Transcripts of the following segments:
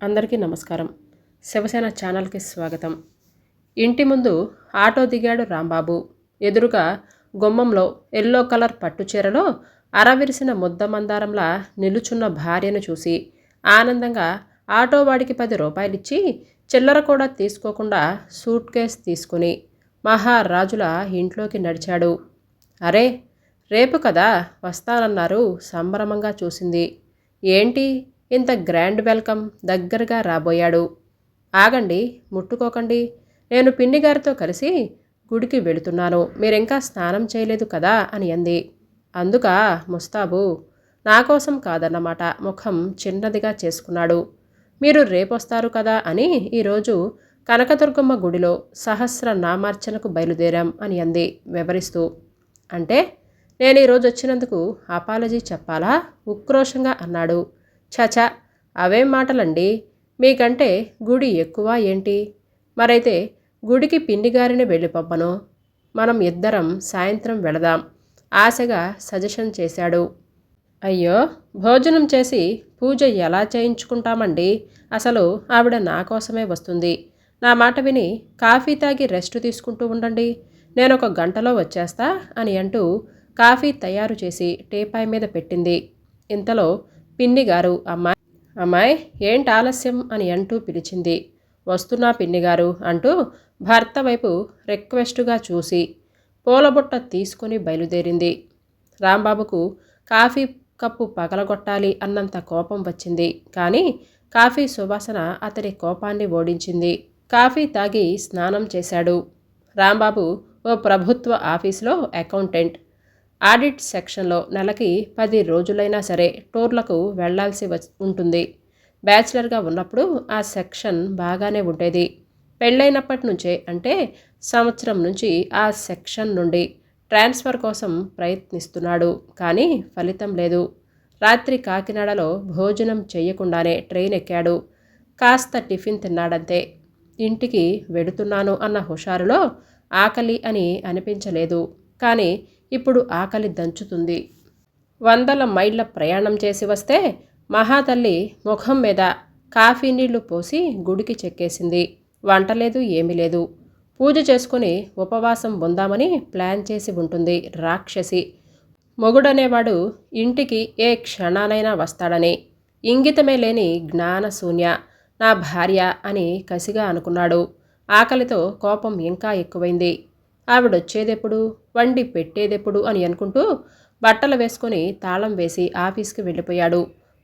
అందరికీ నమస్కారం. శివసేన ఛానల్కి స్వాగతం. ఇంటి ముందు ఆటో దిగాడు రాంబాబు. ఎదురుగా గుమ్మంలో ఎల్లో కలర్ పట్టుచీరలో అరవిరిసిన ముద్ద మందారంలా నిలుచున్న భార్యను చూసి ఆనందంగా ఆటో వాడికి 10 రూపాయలిచ్చి చిల్లర కూడా తీసుకోకుండా సూట్ కేస్ తీసుకుని మహారాజుల ఇంట్లోకి నడిచాడు. అరే, రేపు కదా వస్తానన్నారు. సంభ్రమంగా చూసింది. ఏంటి ఇంత గ్రాండ్ వెల్కమ్? దగ్గరగా రాబోయాడు. ఆగండి, ముట్టుకోకండి, నేను పిన్ని గారితో కలిసి గుడికి వెళుతున్నాను, మీరింకా స్నానం చేయలేదు కదా అని అంది. అందుకా ముస్తాబు? నా కోసం కాదన్నమాట. ముఖం చిన్నదిగా చేసుకున్నాడు. మీరు రేపొస్తారు కదా అని ఈరోజు కనకదుర్గమ్మ గుడిలో సహస్ర నామార్చనకు బయలుదేరాం అని అంది వివరిస్తూ. అంటే నేను ఈరోజు వచ్చినందుకు అపాలజీ చెప్పాలా? ఉక్రోషంగా అన్నాడు. చచా, అవేం మాటలండి, మీకంటే గుడి ఎక్కువ ఏంటి? మరైతే గుడికి పిన్నిగారిని వెళ్ళి పంపను, మనం ఇద్దరం సాయంత్రం వెళదాం ఆశగా సజెషన్ చేశాడు. అయ్యో, భోజనం చేసి పూజ ఎలా చేయించుకుంటామండి? అసలు ఆవిడ నా కోసమే వస్తుంది. నా మాట విని కాఫీ తాగి రెస్ట్ తీసుకుంటూ ఉండండి, నేను 1 గంటలో వచ్చేస్తా అని అంటూ కాఫీ తయారు చేసి టీపాయ్ మీద పెట్టింది. ఇంతలో పిన్నిగారు అమ్మాయి ఏంటి ఆలస్యం అని అంటూ పిలిచింది. వస్తున్నా పిన్నిగారు అంటూ భర్త వైపు రిక్వెస్టుగా చూసి పూలబుట్ట తీసుకుని బయలుదేరింది. రాంబాబుకు కాఫీ కప్పు పగలగొట్టాలి అన్నంత కోపం వచ్చింది. కానీ కాఫీ సువాసన అతడి కోపాన్ని ఓడించింది. కాఫీ తాగి స్నానం చేశాడు. రాంబాబు ఓ ప్రభుత్వ ఆఫీసులో అకౌంటెంట్. ఆడిట్ సెక్షన్లో నెలకి 10 రోజులైనా సరే టూర్లకు వెళ్లాల్సి ఉంటుంది. బ్యాచిలర్గా ఉన్నప్పుడు ఆ సెక్షన్ బాగానే ఉండేది. పెళ్ళైనప్పటి నుంచే, అంటే సంవత్సరం నుంచి ఆ సెక్షన్ నుండి ట్రాన్స్ఫర్ కోసం ప్రయత్నిస్తున్నాడు. కానీ ఫలితం లేదు. రాత్రి కాకినాడలో భోజనం చేయకుండానే ట్రైన్ ఎక్కాడు. కాస్త టిఫిన్ తిన్నాడంతే. ఇంటికి వెడుతున్నాను అన్న హుషారులో ఆకలి అని అనిపించలేదు. కానీ ఇప్పుడు ఆకలి దంచుతుంది. 100 మైళ్ళ ప్రయాణం చేసి వస్తే మహాతల్లి ముఖం మీద కాఫీ నీళ్లు పోసి గుడికి చెక్కేసింది. వంట లేదు, ఏమీ లేదు. పూజ చేసుకుని ఉపవాసం ఉందామని ప్లాన్ చేసి ఉంటుంది రాక్షసి. మొగుడనేవాడు ఇంటికి ఏ క్షణానైనా వస్తాడని ఇంగితమే లేని జ్ఞానశూన్య నా భార్య అని కసిగా అనుకున్నాడు. ఆకలితో కోపం ఇంకా ఎక్కువైంది. ఆవిడొచ్చేదెప్పుడు, వండి పెట్టేదెప్పుడు అని అనుకుంటూ బట్టలు వేసుకొని తాళం వేసి ఆఫీస్కి వెళ్ళిపోయాడు.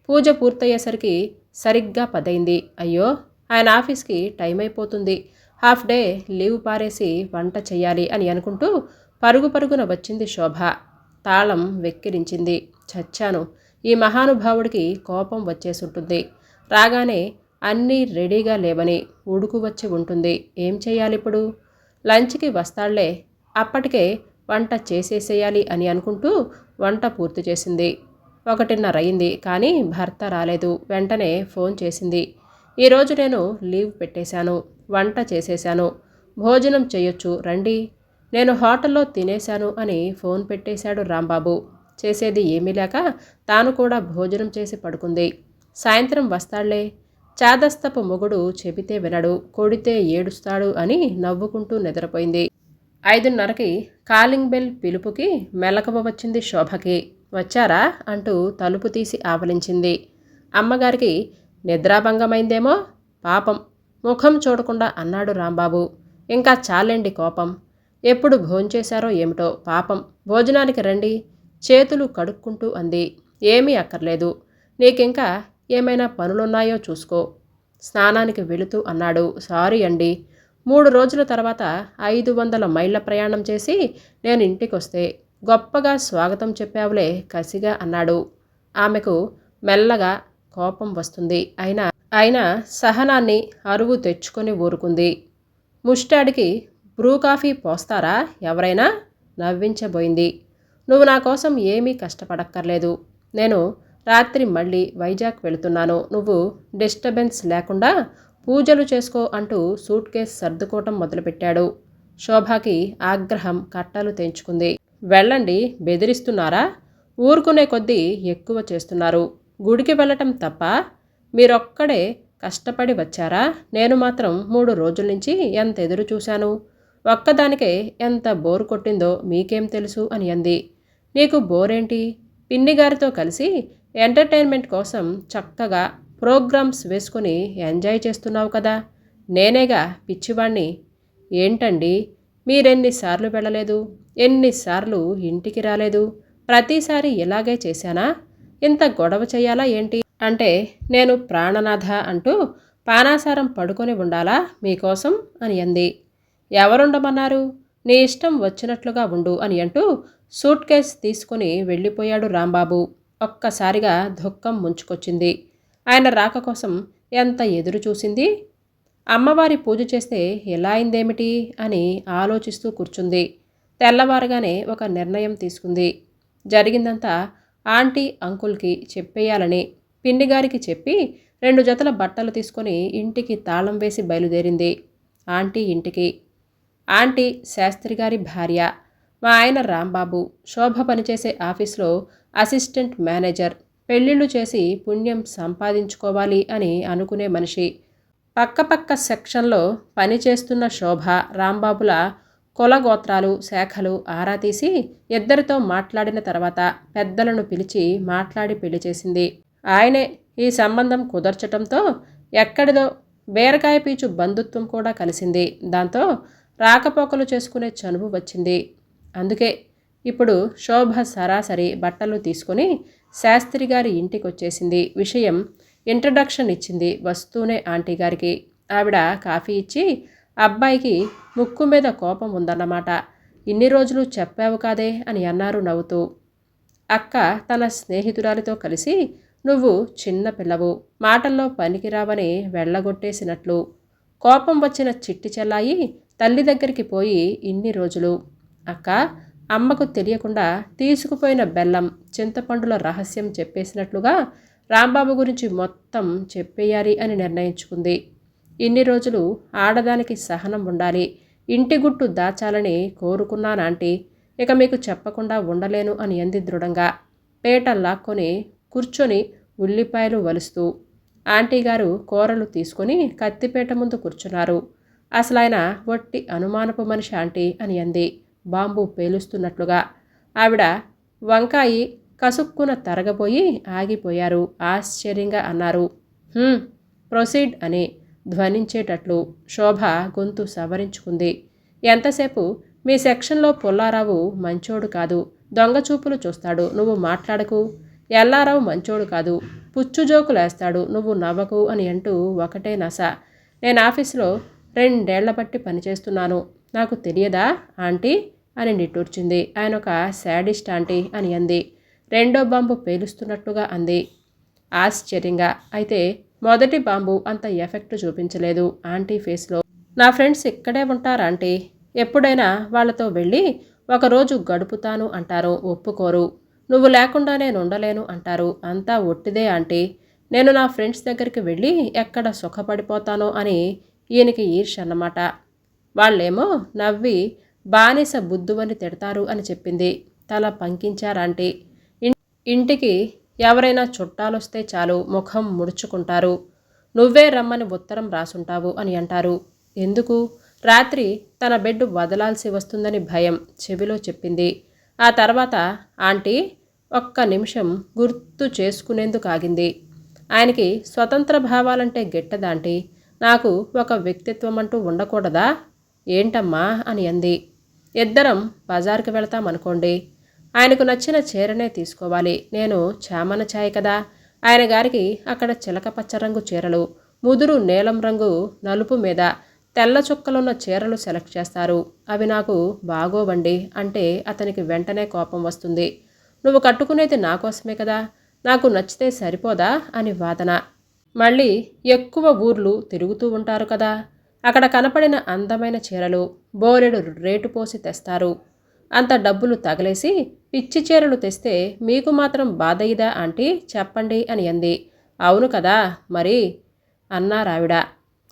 పూజ పూర్తయ్యేసరికి సరిగ్గా 10 అయింది. అయ్యో, ఆయన ఆఫీస్కి టైం అయిపోతుంది, హాఫ్ డే లీవ్ పారేసి వంట చెయ్యాలి అని అనుకుంటూ పరుగు పరుగున వచ్చింది శోభ. తాళం వెక్కిరించింది. చచ్చాను, ఈ మహానుభావుడికి కోపం వచ్చేసుంటుంది. రాగానే అన్నీ రెడీగా లేవని ఉడుకు వచ్చి ఉంటుంది. ఏం చెయ్యాలిప్పుడు? లంచ్కి వస్తాళ్లే, అప్పటికే వంట చేసేసేయాలి అని అనుకుంటూ వంట పూర్తి చేసింది. 1:30 అయింది. కానీ భర్త రాలేదు. వెంటనే ఫోన్ చేసింది. ఈరోజు నేను లీవ్ పెట్టేశాను, వంట చేసేశాను, భోజనం చేయొచ్చు రండి. నేను హోటల్లో తినేశాను అని ఫోన్ పెట్టేశాడు రాంబాబు. చేసేది ఏమీ లేక తాను కూడా భోజనం చేసి పడుకుంది. సాయంత్రం వస్తాళ్లే, చాదస్తపు మొగుడు చెబితే వినడు, కొడితే ఏడుస్తాడు అని నవ్వుకుంటూ నిద్రపోయింది. 5:30కి కాలింగ్ బెల్ పిలుపుకి మెలకువ వచ్చింది శోభకి. వచ్చారా అంటూ తలుపు తీసి ఆవలించింది. అమ్మగారికి నిద్రాభంగమైందేమో పాపం, ముఖం చూడకుండా అన్నాడు రాంబాబు. ఇంకా చాలండి కోపం, ఎప్పుడు భోంచేశారో ఏమిటో పాపం, భోజనానికి రండి, చేతులు కడుక్కుంటూ అంది. ఏమీ అక్కర్లేదు, నీకింకా ఏమైనా పనులున్నాయో చూసుకో, స్నానానికి వెళుతూ అన్నాడు. సారీ అండి, 3 రోజుల తర్వాత 500 మైళ్ళ ప్రయాణం చేసి నేను ఇంటికొస్తే గొప్పగా స్వాగతం చెప్పావులే కసిగా అన్నాడు. ఆమెకు మెల్లగా కోపం వస్తుంది. అయినా సహనాన్ని అరువు తెచ్చుకొని ఊరుకుంది. ముష్టాడికి బ్రూ కాఫీ పోస్తారా ఎవరైనా? నవ్వించబోయింది. నువ్వు నా కోసం ఏమీ కష్టపడక్కర్లేదు, నేను రాత్రి మళ్ళీ వైజాగ్ వెళుతున్నాను, నువ్వు డిస్టర్బెన్స్ లేకుండా పూజలు చేసుకో అంటూ సూట్ కేస్ సర్దుకోవటం మొదలుపెట్టాడు. శోభకి ఆగ్రహం కట్టలు తెంచుకుంది. వెళ్ళండి, బెదిరిస్తున్నారా? ఊరుకునే కొద్దీ ఎక్కువ చేస్తున్నారు. గుడికి వెళ్ళటం తప్ప? మీరొక్కడే కష్టపడి వచ్చారా? నేను మాత్రం 3 రోజుల నుంచి ఎంత ఎదురు చూశాను. ఒక్కదానికే ఎంత బోరు కొట్టిందో మీకేం తెలుసు అని అంది. నీకు బోరేంటి? పిన్నిగారితో కలిసి ఎంటర్టైన్మెంట్ కోసం చక్కగా ప్రోగ్రామ్స్ వేసుకుని ఎంజాయ్ చేస్తున్నావు కదా. నేనేగా పిచ్చివాణ్ణి. ఏంటండి, మీరెన్నిసార్లు వెళ్ళలేదు, ఎన్నిసార్లు ఇంటికి రాలేదు, ప్రతిసారి ఇలాగే చేశానా? ఇంత గొడవ చెయ్యాలా ఏంటి అంటే నేను ప్రాణనాథ అంటూ పానాసారం పడుకొని ఉండాలా మీకోసం అని అంది. ఎవరుండమన్నారు? నీ ఇష్టం వచ్చినట్లుగా ఉండు అని అంటూ సూట్ కేస్ తీసుకుని వెళ్ళిపోయాడు రాంబాబు. ఒక్కసారిగా దుఃఖం ముంచుకొచ్చింది. ఆయన రాక కోసం ఎంత ఎదురు చూసింది. అమ్మవారి పూజ చేస్తే ఎలా అయిందేమిటి అని ఆలోచిస్తూ కూర్చుంది. తెల్లవారగానే ఒక నిర్ణయం తీసుకుంది. జరిగిందంతా ఆంటీ అంకుల్కి చెప్పేయాలని పిన్నిగారికి చెప్పి 2 జతల బట్టలు తీసుకొని ఇంటికి తాళం వేసి బయలుదేరింది. ఆంటీ ఇంటికి. ఆంటీ శాస్త్రి గారి భార్య. మా ఆయన రాంబాబు శోభ పనిచేసే ఆఫీస్లో అసిస్టెంట్ మేనేజర్. పెళ్ళిళ్ళు చేసి పుణ్యం సంపాదించుకోవాలి అని అనుకునే మనిషి. పక్కపక్క సెక్షన్లో పనిచేస్తున్న శోభ రాంబాబుల కులగోత్రాలు శాఖలు ఆరా తీసి ఇద్దరితో మాట్లాడిన తర్వాత పెద్దలను పిలిచి మాట్లాడి పెళ్లి చేసింది. ఆయనే ఈ సంబంధం కుదర్చటంతో ఎక్కడిదో బీరకాయ పీచు బంధుత్వం కూడా కలిసింది. దాంతో రాకపోకలు చేసుకునే చనువు వచ్చింది. అందుకే ఇప్పుడు శోభ సరాసరి బట్టలు తీసుకుని శాస్త్రి గారి ఇంటికి వచ్చేసింది. విషయం ఇంట్రడక్షన్ ఇచ్చింది వస్తూనే ఆంటీ గారికి. ఆవిడ కాఫీ ఇచ్చి, అబ్బాయికి ముక్కు మీద కోపం ఉందన్నమాట, ఇన్ని రోజులు చెప్పావు కాదే అని అన్నారు నవ్వుతూ. అక్క తన స్నేహితురాలితో కలిసి నువ్వు చిన్న పిల్లవు, మాటల్లో పనికిరావని వెళ్ళగొట్టేసినట్లు. కోపం వచ్చిన చిట్టి చెల్లాయి తల్లి దగ్గరికి పోయి ఇన్ని రోజులు. అక్క అమ్మకు తెలియకుండా తీసుకుపోయిన బెల్లం చింతపండుల రహస్యం చెప్పేసినట్లుగా రాంబాబు గురించి మొత్తం చెప్పేయాలి అని నిర్ణయించుకుంది. ఇన్ని రోజులు ఆడదానికి సహనం ఉండాలి, ఇంటి గుట్టు దాచాలని కోరుకున్నానాంటీ. ఇక మీకు చెప్పకుండా ఉండలేను అని అంది దృఢంగా. పేట లాక్కొని కూర్చొని ఉల్లిపాయలు వలుస్తూ. ఆంటీ గారు కూరలు తీసుకొని కత్తిపేట ముందు కూర్చున్నారు. అసలు ఆయన వట్టి అనుమానపు మనిషి ఆంటీ అని అంది బాంబు పేలుస్తున్నట్లుగా. ఆవిడ వంకాయి కసుక్కున తరగబోయి ఆగిపోయారు. ఆశ్చర్యంగా అన్నారు, ప్రొసీడ్ అని ధ్వనించేటట్లు. శోభ గొంతు సవరించుకుంది. ఎంతసేపు? మీ సెక్షన్లో పుల్లారావు మంచోడు కాదు, దొంగచూపులు చూస్తాడు, నువ్వు మాట్లాడకు. ఎల్లారావు మంచోడు కాదు, పుచ్చుజోకులేస్తాడు, నువ్వు నవ్వకు అని అంటూ ఒకటే నస. నేను ఆఫీసులో 2 ఏళ్ల బట్టి పనిచేస్తున్నాను, నాకు తెలియదా ఆంటీ అని నిట్టూర్చింది. ఆయన ఒక శాడిస్ట్ ఆంటీ అని అంది. రెండో బాంబు పేలుస్తున్నట్టుగా అంది ఆశ్చర్యంగా. అయితే మొదటి బాంబు అంత ఎఫెక్ట్ చూపించలేదు ఆంటీ ఫేస్లో. నా ఫ్రెండ్స్ ఇక్కడే ఉంటారు ఆంటీ, ఎప్పుడైనా వాళ్ళతో వెళ్ళి ఒకరోజు గడుపుతాను అంటారు, ఒప్పుకోరు. నువ్వు లేకుండా నేను ఉండలేను అంటారు, అంతా ఒట్టిదే ఆంటీ. నేను నా ఫ్రెండ్స్ దగ్గరికి వెళ్ళి ఎక్కడ సుఖపడిపోతానో అని ఈయనకి ఈర్ష అన్నమాట. వాళ్ళేమో నవ్వి బానిస బుద్ధువని తిడతారు అని చెప్పింది. తల పంకించారాంటీ. ఇంటికి ఎవరైనా చుట్టాలొస్తే చాలు ముఖం ముడుచుకుంటారు. నువ్వే రమ్మని ఉత్తరం రాసుంటావు అని అంటారు. ఎందుకు? రాత్రి తన బెడ్ వదలాల్సి వస్తుందని భయం చెవిలో చెప్పింది. ఆ తర్వాత ఆంటీ ఒక్క నిమిషం గుర్తు చేసుకునేందుకు ఆగింది. ఆయనకి స్వతంత్ర భావాలంటే గిట్టదాంటీ. నాకు ఒక వ్యక్తిత్వం అంటూ ఉండకూడదా? ఏంటమ్మా అని అంది. ఇద్దరం బజార్కి వెళతామనుకోండి, ఆయనకు నచ్చిన చీరనే తీసుకోవాలి. నేను చామన ఛాయ్ కదా, ఆయన గారికి అక్కడ చిలకపచ్చ రంగు చీరలు, ముదురు నీలం రంగు నలుపు మీద తెల్ల చుక్కలున్న చీరలు సెలెక్ట్ చేస్తారు. అవి నాకు బాగోవండి అంటే అతనికి వెంటనే కోపం వస్తుంది. నువ్వు కట్టుకునేది నా కోసమే కదా, నాకు నచ్చితే సరిపోదా అని వాదన. మళ్ళీ ఎక్కువ ఊర్లు తిరుగుతూ ఉంటారు కదా, అక్కడ కనపడిన అందమైన చీరలు బోలెడు రేటు పోసి తెస్తారు. అంత డబ్బులు తగలేసి పిచ్చి చీరలు తెస్తే మీకు మాత్రం బాధయిదా ఆంటీ చెప్పండి అని అంది. అవును కదా మరి అన్నారావిడ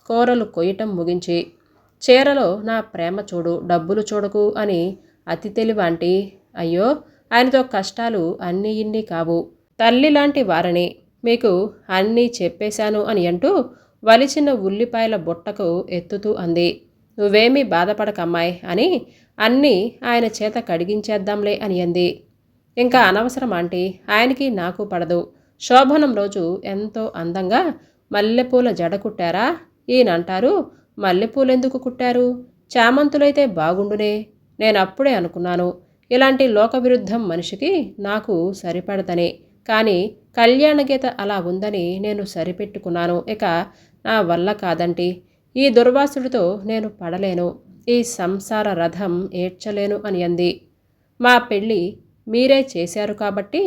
కూరలు కొయ్యటం ముగించి. చీరలో నా ప్రేమ చూడు, డబ్బులు చూడకు అని అతి తెలివాంటీ. అయ్యో, ఆయనతో కష్టాలు అన్నీ ఇన్ని కావు. తల్లి లాంటి వారని మీకు అన్నీ చెప్పేశాను అని అంటూ వలిచిన ఉల్లిపాయల బుట్టకు ఎత్తుతూ అంది. నువ్వేమీ బాధపడకమ్మాయ్ అని అన్నీ ఆయన చేత కడిగించేద్దాంలే అని అంది. ఇంకా అనవసరం ఆంటీ, ఆయనకి నాకు పడదు. శోభనం రోజు ఎంతో అందంగా మల్లెపూల జడ కుట్టారా? ఈయనంటారు, మల్లెపూలెందుకు కుట్టారు? చామంతులైతే బాగుండునే. నేనప్పుడే అనుకున్నాను, ఇలాంటి లోకవిరుద్ధం మనిషికి నాకు సరిపడదని. కానీ కళ్యాణగీత అలా ఉందని నేను సరిపెట్టుకున్నాను. ఇక నా వల్ల కాదంటీ. ఈ దుర్వాసుడితో నేను పడలేను. ఈ సంసార రథం ఏడ్చలేను అని అంది. మా పెళ్ళి మీరే చేశారు కాబట్టి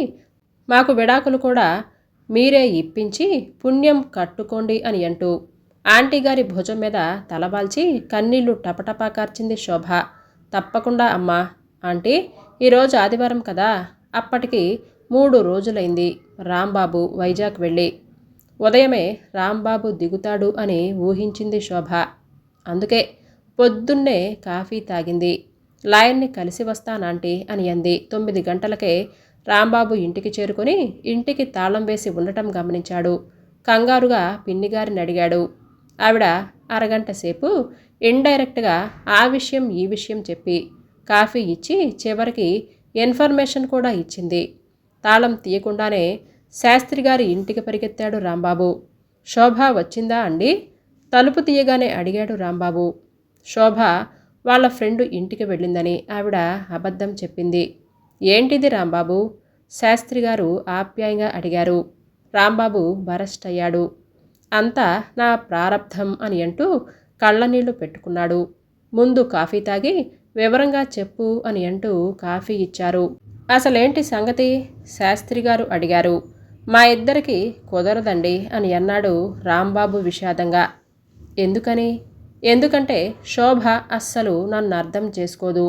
మాకు విడాకులు కూడా మీరే ఇప్పించి పుణ్యం కట్టుకోండి అని అంటూ ఆంటీగారి భుజం మీద తలవాల్చి కన్నీళ్లు టపటపా కార్చింది శోభ. తప్పకుండా అమ్మా. ఆంటీ, ఈరోజు ఆదివారం కదా. అప్పటికి 3 రోజులైంది రాంబాబు వైజాగ్ వెళ్ళి. ఉదయమే రాంబాబు దిగుతాడు అని ఊహించింది శోభ. అందుకే పొద్దున్నే కాఫీ తాగింది. లాయన్ని కలిసి వస్తానాంటీ అని అంది. 9 గంటలకే రాంబాబు ఇంటికి చేరుకొని ఇంటికి తాళం వేసి ఉండటం గమనించాడు. కంగారుగా పిన్నిగారిని అడిగాడు. ఆవిడ అరగంట సేపు ఇండైరెక్ట్గా ఆ విషయం ఈ విషయం చెప్పి కాఫీ ఇచ్చి చివరికి ఇన్ఫర్మేషన్ కూడా ఇచ్చింది. తాళం తీయకుండానే శాస్త్రిగారి ఇంటికి పరిగెత్తాడు రాంబాబు. శోభ వచ్చిందా అండి? తలుపు తీయగానే అడిగాడు రాంబాబు. శోభ వాళ్ళ ఫ్రెండు ఇంటికి వెళ్ళిందని ఆవిడ అబద్ధం చెప్పింది. ఏంటిది రాంబాబు? శాస్త్రిగారు ఆప్యాయంగా అడిగారు. రాంబాబు బరస్ట్ అయ్యాడు. అంతా నా ప్రారబ్ధం అని అంటూ కళ్ళనీళ్లు పెట్టుకున్నాడు. ముందు కాఫీ తాగి వివరంగా చెప్పు అని అంటూ కాఫీ ఇచ్చారు. అసలేంటి సంగతి? శాస్త్రిగారు అడిగారు. మా ఇద్దరికి కుదరదండి అని అన్నాడు రాంబాబు విషాదంగా. ఎందుకని? ఎందుకంటే శోభ అస్సలు నన్ను అర్థం చేసుకోదు.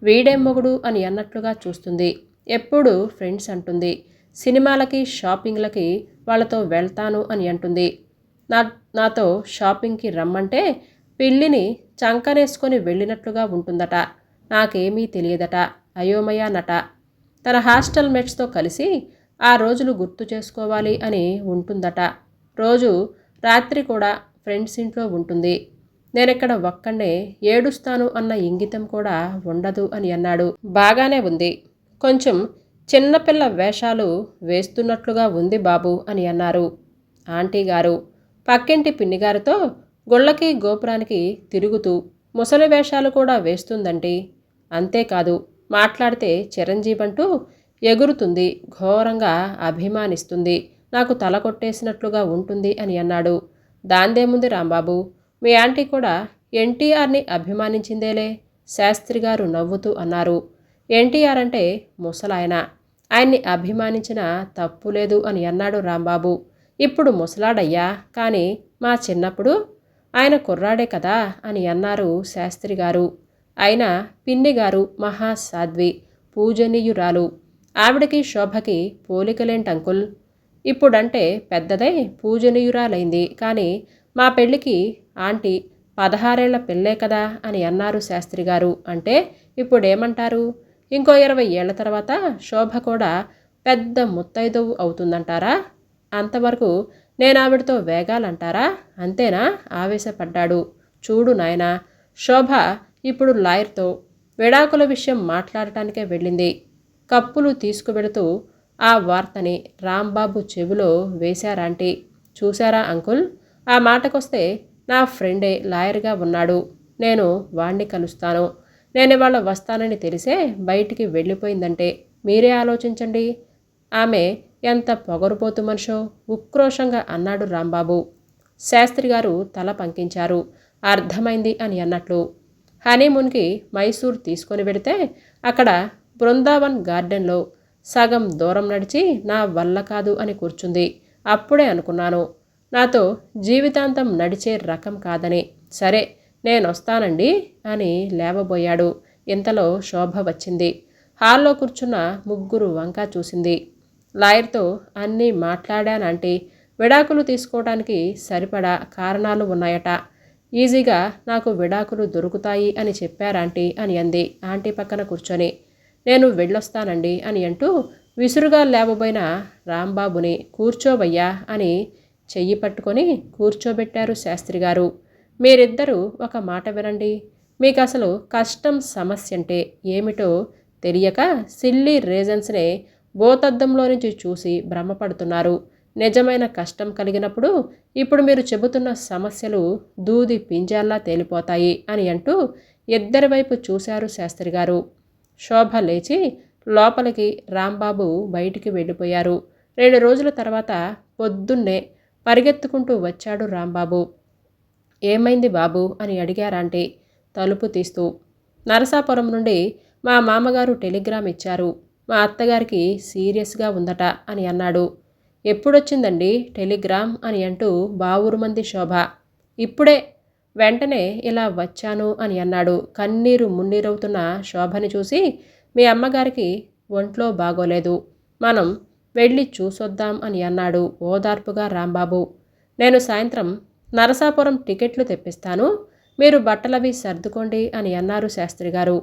వీడేం మొగుడు అని అన్నట్లుగా చూస్తుంది. ఎప్పుడు ఫ్రెండ్స్ అంటుంది. సినిమాలకి షాపింగ్లకి వాళ్ళతో వెళ్తాను అని అంటుంది. నాతో షాపింగ్కి రమ్మంటే పిల్లిని చంకనేసుకొని వెళ్ళినట్లుగా ఉంటుందట. నాకేమీ తెలియదట. అయోమయానట. తన హాస్టల్ మేట్స్తో కలిసి ఆ రోజులు గుర్తు చేసుకోవాలి అని ఉంటుందట. రోజు రాత్రి కూడా ఫ్రెండ్స్ ఇంట్లో ఉంటుంది. నేనెక్కడ ఒక్కడే ఏడుస్తాను అన్న ఇంగితం కూడా ఉండదు అని అన్నాడు. బాగానే ఉంది. కొంచెం చిన్నపిల్ల వేషాలు వేస్తున్నట్లుగా ఉంది బాబు అని అన్నారు ఆంటీ గారు. పక్కింటి పిన్నిగారితో గుళ్ళకి గోపురానికి తిరుగుతూ ముసలి వేషాలు కూడా వేస్తుందండి. అంతేకాదు, మాట్లాడితే చిరంజీవంటూ ఎగురుతుంది. ఘోరంగా అభిమానిస్తుంది. నాకు తల కొట్టేసినట్లుగా ఉంటుంది అని అన్నాడు. దాందేముంది రాంబాబు, మీ ఆంటీ కూడా ఎన్టీఆర్ని అభిమానించిందేలే. శాస్త్రిగారు నవ్వుతూ అన్నారు. ఎన్టీఆర్ అంటే ముసలాయన. ఆయన్ని అభిమానించిన తప్పులేదు అని అన్నాడు రాంబాబు. ఇప్పుడు ముసలాడయ్యా, కానీ మా చిన్నప్పుడు ఆయన కుర్రాడే కదా అని అన్నారు శాస్త్రిగారు. అయినా పిన్నిగారు మహాసాధ్వి, పూజనీయురాలు. ఆవిడకి శోభకి పోలికలేంటంకుల్? ఇప్పుడంటే పెద్దదై పూజనీయురాలైంది. కానీ మా పెళ్ళికి ఆంటీ 16 ఏళ్ల పిల్లే కదా అని అన్నారు శాస్త్రిగారు. అంటే ఇప్పుడేమంటారు? ఇంకో 20 ఏళ్ల తర్వాత శోభ కూడా పెద్ద ముత్తైదువు అవుతుందంటారా? అంతవరకు నేను ఆవిడతో వేగాలంటారా? అంతేనా? ఆవేశపడ్డాడు. చూడు నాయనా, శోభ ఇప్పుడు లాయర్తో విడాకుల విషయం మాట్లాడటానికే వెళ్ళింది. కప్పులు తీసుకువెళుతూ ఆ వార్తని రాంబాబు చెవిలో వేశారాంటీ. చూశారా అంకుల్? ఆ మాటకొస్తే నా ఫ్రెండే లాయర్గా ఉన్నాడు. నేను వాణ్ణి కలుస్తాను. నేను ఇవాళ వస్తానని తెలిసే బయటికి వెళ్ళిపోయిందంటే మీరే ఆలోచించండి. ఆమె ఎంత పొగరుపోతు మనిషో ఉక్రోషంగా అన్నాడు రాంబాబు. శాస్త్రిగారు తల పంకించారు. అర్థమైంది అని అన్నట్లు. హనీమూన్కి మైసూర్ తీసుకొని వెడితే అక్కడ బృందావన్ గార్డెన్లో సగం దూరం నడిచి నా వల్ల కాదు అని కూర్చుంది. అప్పుడే అనుకున్నాను, నాతో జీవితాంతం నడిచే రకం కాదని. సరే నేనొస్తానండి అని లేవబోయాడు. ఇంతలో శోభ వచ్చింది. హాల్లో కూర్చున్న ముగ్గురు వంక చూసింది. లాయర్తో అన్నీ మాట్లాడానంటే విడాకులు తీసుకోవడానికి సరిపడా కారణాలు ఉన్నాయట. ఈజీగా నాకు విడాకులు దొరుకుతాయి అని చెప్పారాంటీ అని అంది ఆంటీ పక్కన కూర్చొని. నేను వెళ్ళొస్తానండి అని అంటూ విసురుగా లేవబోయిన రాంబాబుని కూర్చోవయ్యా అని చెయ్యి పట్టుకొని కూర్చోబెట్టారు శాస్త్రి గారు. మీరిద్దరూ ఒక మాట వినండి. మీకు అసలు కష్టం సమస్య అంటే ఏమిటో తెలియక సిల్లీ రీజన్స్నే భూతద్దంలో నుంచి చూసి భ్రమపడుతున్నారు. నిజమైన కష్టం కలిగినప్పుడు ఇప్పుడు మీరు చెబుతున్న సమస్యలు దూది పింజాల్లా తేలిపోతాయి అని అంటూ ఇద్దరి వైపు చూశారు శాస్త్రి గారు. శోభ లేచి లోపలికి, రాంబాబు బయటికి వెళ్ళిపోయారు. 2 రోజుల తర్వాత పొద్దున్నే పరిగెత్తుకుంటూ వచ్చాడు రాంబాబు. ఏమైంది బాబు అని అడిగారాంటీ తలుపు తీస్తూ. నరసాపురం నుండి మా మామగారు టెలిగ్రామ్ ఇచ్చారు. మా అత్తగారికి సీరియస్గా ఉందట అని అన్నాడు. ఎప్పుడొచ్చిందండి టెలిగ్రామ్ అని అంటూ బావురుమంది శోభ. ఇప్పుడే, వెంటనే ఇలా వచ్చాను అని అన్నాడు. కన్నీరు మున్నీరవుతున్న శోభని చూసి, మీ అమ్మగారికి ఒంట్లో బాగోలేదు, మనం వెళ్ళి చూసొద్దాం అని అన్నాడు ఓదార్పుగా రాంబాబు. నేను సాయంత్రం నరసాపురం టికెట్లు తెప్పిస్తాను, మీరు బట్టలవి సర్దుకోండి అని అన్నారు శాస్త్రి గారు.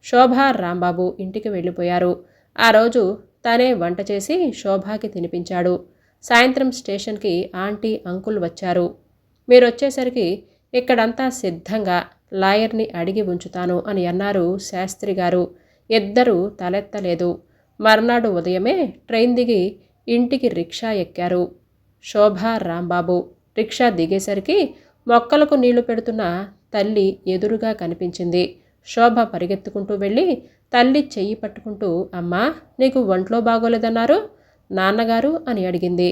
శోభ, రాంబాబు ఇంటికి వెళ్ళిపోయారు. ఆ రోజు తనే వంట చేసి శోభాకి తినిపించాడు. సాయంత్రం స్టేషన్కి ఆంటీ, అంకుల్ వచ్చారు. మీరొచ్చేసరికి ఇక్కడంతా సిద్ధంగా లాయర్ని అడిగి ఉంచుతాను అని అన్నారు శాస్త్రి గారు. ఇద్దరూ తలెత్తలేదు. మర్నాడు ఉదయమే ట్రైన్ దిగి ఇంటికి రిక్షా ఎక్కారు. శోభ, రాంబాబు రిక్షా దిగేసరికి మొక్కలకు నీళ్లు పెడుతున్న తల్లి ఎదురుగా కనిపించింది. శోభ పరిగెత్తుకుంటూ వెళ్ళి తల్లి చెయ్యి పట్టుకుంటూ, అమ్మా, నీకు ఒంట్లో బాగోలేదన్నారు నాన్నగారు అని అడిగింది.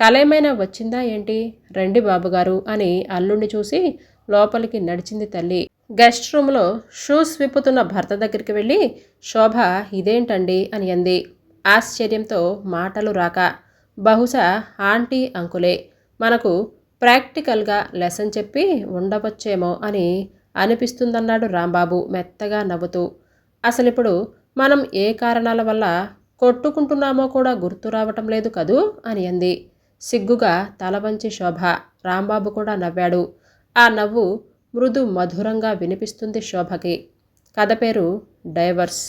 కలేమైనా వచ్చిందా ఏంటి? రండి బాబుగారు అని అల్లుణ్ణి చూసి లోపలికి నడిచింది తల్లి. గెస్ట్ రూమ్లో షూస్ విప్పుతున్న భర్త దగ్గరికి వెళ్ళి, శోభ ఇదేంటండి అని అంది. ఆశ్చర్యంతో మాటలు రాక, బహుశా ఆంటీ, అంకులే మనకు ప్రాక్టికల్గా లెసన్ చెప్పి ఉండవచ్చేమో అని అనిపిస్తుందన్నాడు రాంబాబు మెత్తగా నవ్వుతూ. అసలిప్పుడు మనం ఏ కారణాల వల్ల కొట్టుకుంటున్నామో కూడా గుర్తు రావటం లేదు కదూ అని అంది సిగ్గుగా తల వంచి శోభ. రాంబాబు కూడా నవ్వాడు. ఆ నవ్వు మృదు మధురంగా వినిపిస్తుంది శోభకి. కథ పేరు డైవర్స్.